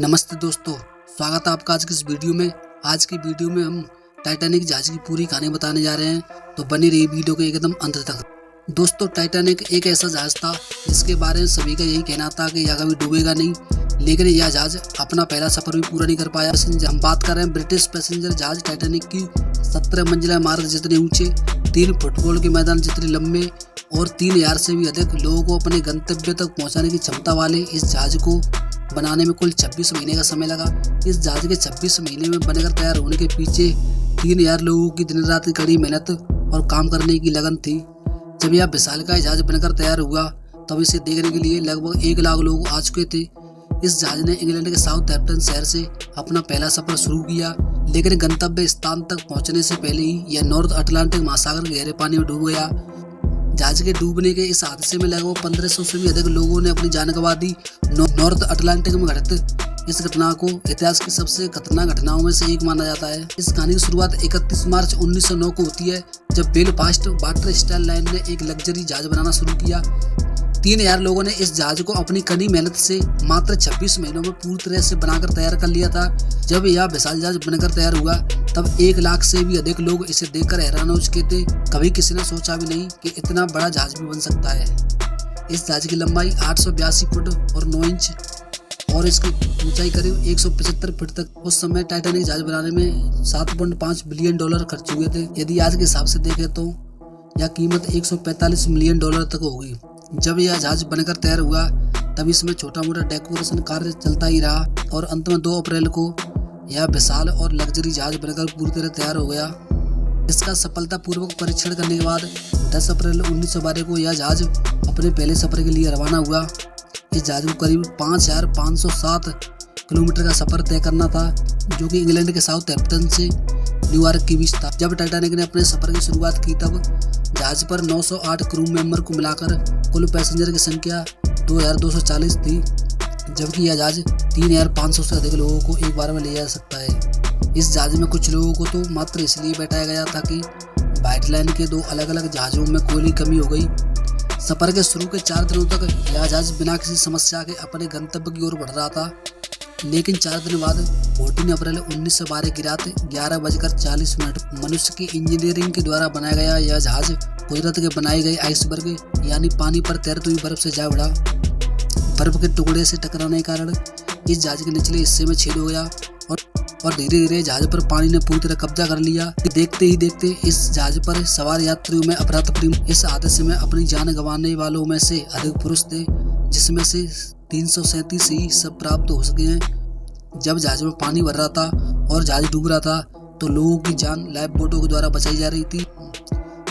नमस्ते दोस्तों, स्वागत है आपका आज की इस वीडियो में। आज की वीडियो में हम टाइटैनिक जहाज की पूरी कहानी बताने जा रहे हैं, तो बनी रही वीडियो के एकदम अंत तक। दोस्तों, टाइटैनिक एक ऐसा जहाज था जिसके बारे में सभी का यही कहना था कि यह कभी डूबेगा नहीं, लेकिन यह जहाज अपना पहला सफर भी पूरा नहीं कर पाया। हम बात कर रहे हैं ब्रिटिश पैसेंजर जहाज टाइटैनिक की। 17 मंजिला इमारत जितने ऊंचे, 3 फुटबॉल के मैदान जितने लंबे और 3000 से भी अधिक लोगों को अपने गंतव्य तक पहुंचाने की क्षमता वाले इस जहाज को बनाने में कुल 26 महीने का समय लगा। इस जहाज के 26 महीने में बनकर तैयार होने के पीछे 3000 लोगों की दिन रात की कड़ी मेहनत और काम करने की लगन थी। जब यह विशालकाय जहाज बनकर तैयार हुआ तब इसे देखने के लिए लगभग 1 लाख लोग आ चुके थे। इस जहाज ने इंग्लैंड के साउथहैम्पटन शहर से अपना पहला सफर शुरू किया, लेकिन गंतव्य स्थान तक पहुंचने से पहले ही यह नॉर्थ अटलांटिक महासागर के गहरे पानी में डूब गया। जहाज के डूबने के इस हादसे में लगभग 1500 से भी अधिक लोगों ने अपनी जान गंवा दी। नॉर्थ अटलांटिक में घटित इस घटना को इतिहास की सबसे खतरनाक घटनाओं में से एक माना जाता है। इस कहानी की शुरुआत 31 मार्च 1909 को होती है, जब बेलफास्ट वाटर स्टाइल लाइन ने एक लग्जरी जहाज बनाना शुरू किया। 3000 लोगों ने इस जहाज को अपनी कड़ी मेहनत से मात्र 26 महीनों में पूरी तरह से बनाकर तैयार कर लिया था। जब यह विशाल जहाज बनकर तैयार हुआ तब 1 लाख से भी अधिक लोग इसे देखकर हैरान हो चुके थे। कभी किसी ने सोचा भी नहीं कि इतना बड़ा जहाज भी बन सकता है। इस जहाज की लंबाई 882 फुट और 9 इंच और इसकी ऊंचाई करीब 175 फुट तक। उस समय टाइटैनिक जहाज बनाने में $7.5 बिलियन खर्च हुए थे। यदि आज के हिसाब से देखें तो यह कीमत $145 मिलियन तक होगी। जब यह जहाज बनकर तैयार हुआ तब इसमें छोटा मोटा डेकोरेशन कार्य चलता ही रहा और अंत में 2 अप्रैल को यह विशाल और लग्जरी जहाज बनकर पूरी तरह तैयार हो गया। इसका सफलतापूर्वक परीक्षण करने के बाद 10 अप्रैल 1912 को यह जहाज अपने पहले सफर के लिए रवाना हुआ। इस जहाज को करीब 5507 किलोमीटर का सफर तय करना था, जो कि इंग्लैंड के साउथहैम्पटन से न्यूयॉर्क के बीच था। जब टाइटैनिक ने अपने सफर की शुरुआत की तब जहाज पर 908 क्रू मेंबर को मिलाकर कुल पैसेंजर की संख्या 2240 थी, जबकि यह जहाज 3500 से अधिक लोगों को एक बार में ले जा सकता है। इस जहाज में कुछ लोगों को तो मात्र इसलिए बैठाया गया था कि व्हाइट लाइन के 2 अलग-अलग जहाजों में कोयले की कमी हो गई। सफर के शुरू के 4 दिनों तक यह जहाज बिना किसी समस्या के अपने गंतव्य की ओर बढ़ रहा था, लेकिन 4 दिन बाद 14 अप्रैल 1912 की रात 11:40 मनुष्य की इंजीनियरिंग के द्वारा बनाया गया यह जहाज कुदरत के बनाए गए आइसबर्ग यानी पानी पर तैरती हुई बर्फ से जा उड़ा। बर्फ के टुकड़े से टकराने के कारण इस जहाज के निचले हिस्से में छेद हो गया और धीरे धीरे जहाज पर पानी ने पूरी तरह कब्जा कर लिया। देखते ही देखते इस जहाज पर सवार यात्रियों में अफरा-तफरी। इस हादसे में अपनी जान गंवाने वालों में से अधिक पुरुष थे, जिसमें से 337 ही सब प्राप्त हो सके हैं। जब जहाज में पानी भर रहा था और जहाज डूब रहा था तो लोगों की जान लाइफ बोटों के द्वारा बचाई जा रही थी,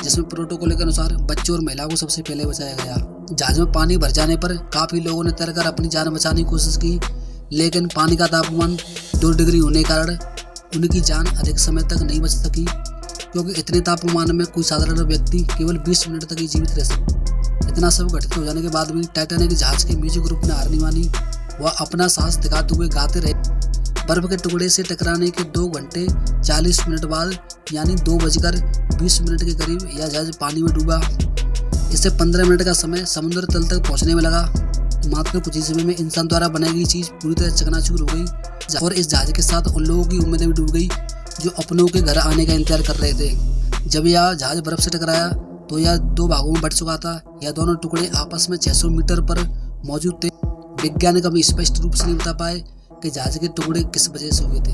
जिसमें प्रोटोकॉल के अनुसार बच्चों और महिलाओं को सबसे पहले बचाया गया। जहाज में पानी भर जाने पर काफी लोगों ने तैरकर अपनी जान बचाने की कोशिश की, लेकिन पानी का तापमान 2 डिग्री होने के कारण उनकी जान अधिक समय तक नहीं बच सकी, क्योंकि इतने तापमान में कोई साधारण व्यक्ति केवल 20 मिनट तक ही जीवित रह सकता। इतना सब घटित हो जाने के बाद भी टाइटैनिक जहाज के म्यूजिक ग्रुप ने हार नहीं मानी। वह अपना साहस दिखाते हुए गाते रहे। बर्फ के टुकड़े से टकराने के 2 घंटे 40 मिनट बाद यानी 2:20 के करीब यह जहाज पानी में डूबा। इससे 15 मिनट का समय समुद्र तल तक पहुंचने में लगा। मात्र कुछ ही समय में इंसान द्वारा बनाई गई चीज पूरी तरह चकनाचूर हो गई और इस जहाज के साथ उन लोगों की उम्मीदें भी डूब गई जो अपनों के घर आने का इंतजार कर रहे थे। जब यह जहाज बर्फ से टकराया तो यह 2 भागों में बंट चुका था। यह दोनों टुकड़े आपस में 600 मीटर पर मौजूद थे। वैज्ञानिक अभी स्पष्ट रूप से नहीं बता पाए कि जहाज के टुकड़े किस वजह से हुए थे।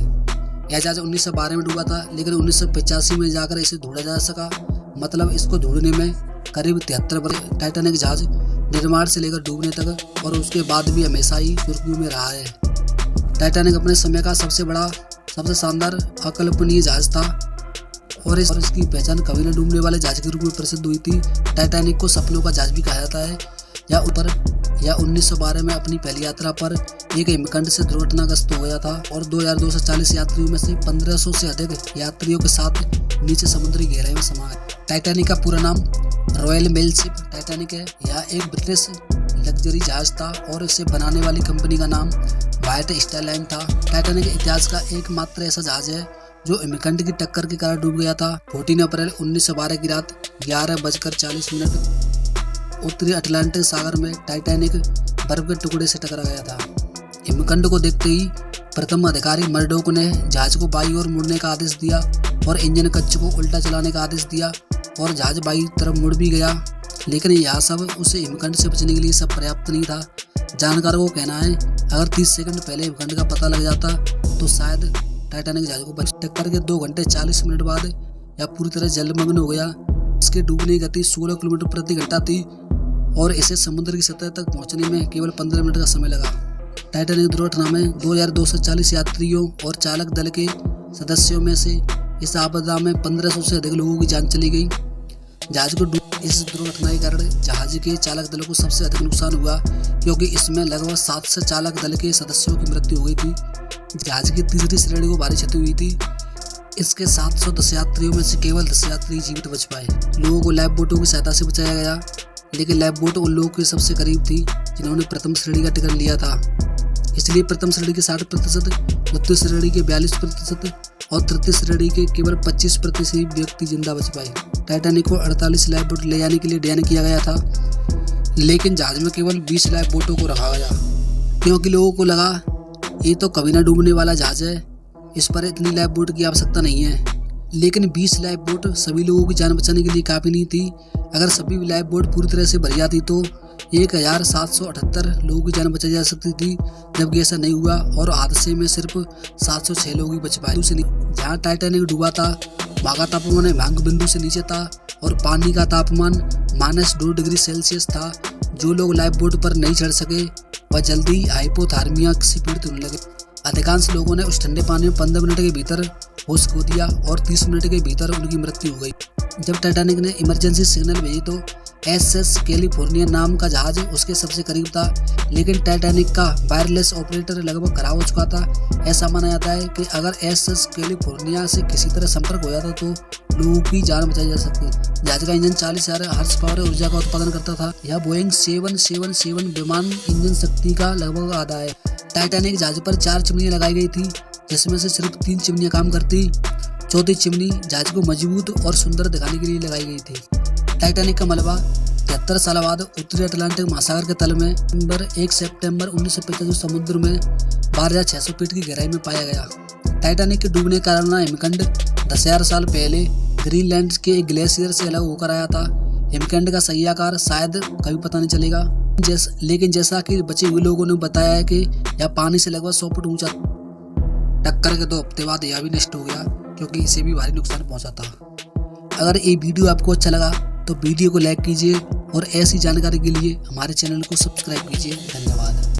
यह जहाज 1912 में डूबा था, लेकिन 1985 में जाकर इसे ढूंढा जा सका। मतलब इसको ढूंढने में करीब 73 वर्ष। टाइटैनिक जहाज निर्माण से लेकर डूबने तक और उसके बाद भी हमेशा ही सुर्खियों में रहा है। टाइटैनिक अपने समय का सबसे बड़ा, सबसे शानदार, अकल्पनीय जहाज था और इसकी पहचान कभी न डूबने वाले जहाज के रूप में प्रसिद्ध हुई थी। टाइटैनिक को सपनों का जहाज भी कहा जाता है। यह 1912 में अपनी पहली यात्रा पर एक हिमखंड से दुर्घटनाग्रस्त हो गया था और 2240 यात्रियों में से 1500 से अधिक यात्रियों के साथ नीचे समुद्री गहराई में समा गए। टाइटैनिक का पूरा नाम रॉयल मेल शिप टाइटैनिक है। यह एक ब्रिटिश लग्जरी जहाज था और इसे बनाने वाली कंपनी का नाम व्हाइट स्टाइल लाइन था। टाइटैनिक इतिहास का एकमात्र ऐसा जहाज है जो हिमखंड की टक्कर के कारण डूब गया था। 14 अप्रैल 1912 की रात 11:40 उत्तरी अटलांटिक सागर में टाइटैनिक बर्फ के टुकड़े से टकरा गया था। हिमखंड को देखते ही प्रथम अधिकारी मर्डोक ने जहाज को बाई ओर मुड़ने का आदेश दिया और इंजन कक्ष को उल्टा चलाने का आदेश दिया और जहाज बाई तरफ मुड़ भी गया। लेकिन यह सब उसे हिमखंड से बचने के लिए सब पर्याप्त नहीं था। जानकारों को कहना है अगर 30 सेकंड पहले हिमखंड का पता लग जाता तो शायद टाइटैनिक जहाज को बच टक्कर के 2 घंटे 40 मिनट बाद यह पूरी तरह जलमग्न हो गया। इसके डूबने की गति 16 किलोमीटर प्रति घंटा थी और इसे समुद्र की सतह तक पहुंचने में केवल 15 मिनट का समय लगा। टाइटैनिक दुर्घटना में 2240 यात्रियों और चालक दल के सदस्यों में से इस आपदा में 1500 से अधिक लोगों की जान चली गई। जहाज को इस दुर्घटना के कारण जहाज के चालक दल को सबसे अधिक नुकसान हुआ क्योंकि इसमें लगभग 7 से चालक दल के सदस्यों की मृत्यु हो गई थी। जहाज की तीसरी श्रेणी को भारी क्षति हुई थी। इसके 710 यात्रियों में से केवल 10 यात्री जीवित बच पाए। लोगों को लाइफ बोटों की सहायता से बचाया गया, लेकिन लाइफ बोट उन लोगों के सबसे करीब थी जिन्होंने प्रथम श्रेणी का टिकट लिया था। इसलिए प्रथम श्रेणी के 60%, द्वितीय श्रेणी के 42% और तृतीय श्रेणी के केवल 25% व्यक्ति जिंदा बच पाए। टाइटैनिक को 48 लाइफ बोट ले जाने के लिए डिजाइन किया गया था, लेकिन जहाज में केवल 20 लाइफ बोटों को रखा गया क्योंकि लोगों को लगा ये तो कभी ना डूबने वाला जहाज है, इस पर इतनी लाइफ बोट की आवश्यकता नहीं है। लेकिन 20 लाइफ बोट सभी लोगों की जान बचाने के लिए काफ़ी नहीं थी। अगर सभी लाइफ बोट पूरी तरह से भर जाती तो 1778 लोगों की जान बचाई जा सकती थी, जबकि ऐसा नहीं हुआ और हादसे में सिर्फ 706 लोग ही बच पाए। जहाँ टाइटैनिक डूबा था वहाँ का तापमान हिमांक बिंदु से नीचे था और पानी का तापमान -2 डिग्री सेल्सियस था। जो लोग लाइफ बोट पर नहीं चढ़ सके वह जल्दी हाइपोथर्मिया से पीड़ित होने लगे। अधिकांश लोगों ने उस ठंडे पानी में 15 मिनट के भीतर होश खो दिया और 30 मिनट के भीतर उनकी मृत्यु हो गई। जब टाइटैनिक ने इमरजेंसी सिग्नल भेजी तो SS कैलिफोर्निया नाम का जहाज उसके सबसे करीब था, लेकिन टाइटैनिक का वायरलेस ऑपरेटर लगभग खराब हो चुका था। ऐसा माना जाता है कि अगर SS कैलिफोर्निया से किसी तरह संपर्क हो जाता तो लोगों की जान बचाई जा सकती। जहाज का इंजन 40,000 हॉर्स पावर ऊर्जा का उत्पादन करता था। यह बोइंग 777 विमान इंजन शक्ति का लगभग आधा है। टाइटैनिक जहाज पर 4 चिमनियां लगाई गई थी, जिसमें से सिर्फ 3 चिमनियां काम करती। चौथी चिमनी जहाज को मजबूत और सुंदर दिखाने के लिए लगाई गई थी। टाइटैनिक का मलबा 73 साल बाद उत्तरी अटलांटिक महासागर के तल में 1 सितंबर 1975 समुद्र में 12,600 फीट की गहराई में पाया गया। टाइटैनिक के डूबने का कारण हिमखंड 10,000 साल पहले ग्रीनलैंड के एक ग्लेशियर से अलग होकर आया था। हिमखंड का सही आकार शायद कभी पता नहीं चलेगा, लेकिन जैसा कि बचे हुए लोगों ने बताया है कि यह पानी से लगभग 100 फुट ऊंचा। टक्कर के 2 हफ्ते बाद यह भी नष्ट हो गया क्योंकि इसे भी भारी नुकसान पहुंचा था। अगर ये वीडियो आपको अच्छा लगा तो वीडियो को लाइक कीजिए और ऐसी जानकारी के लिए हमारे चैनल को सब्सक्राइब कीजिए। धन्यवाद।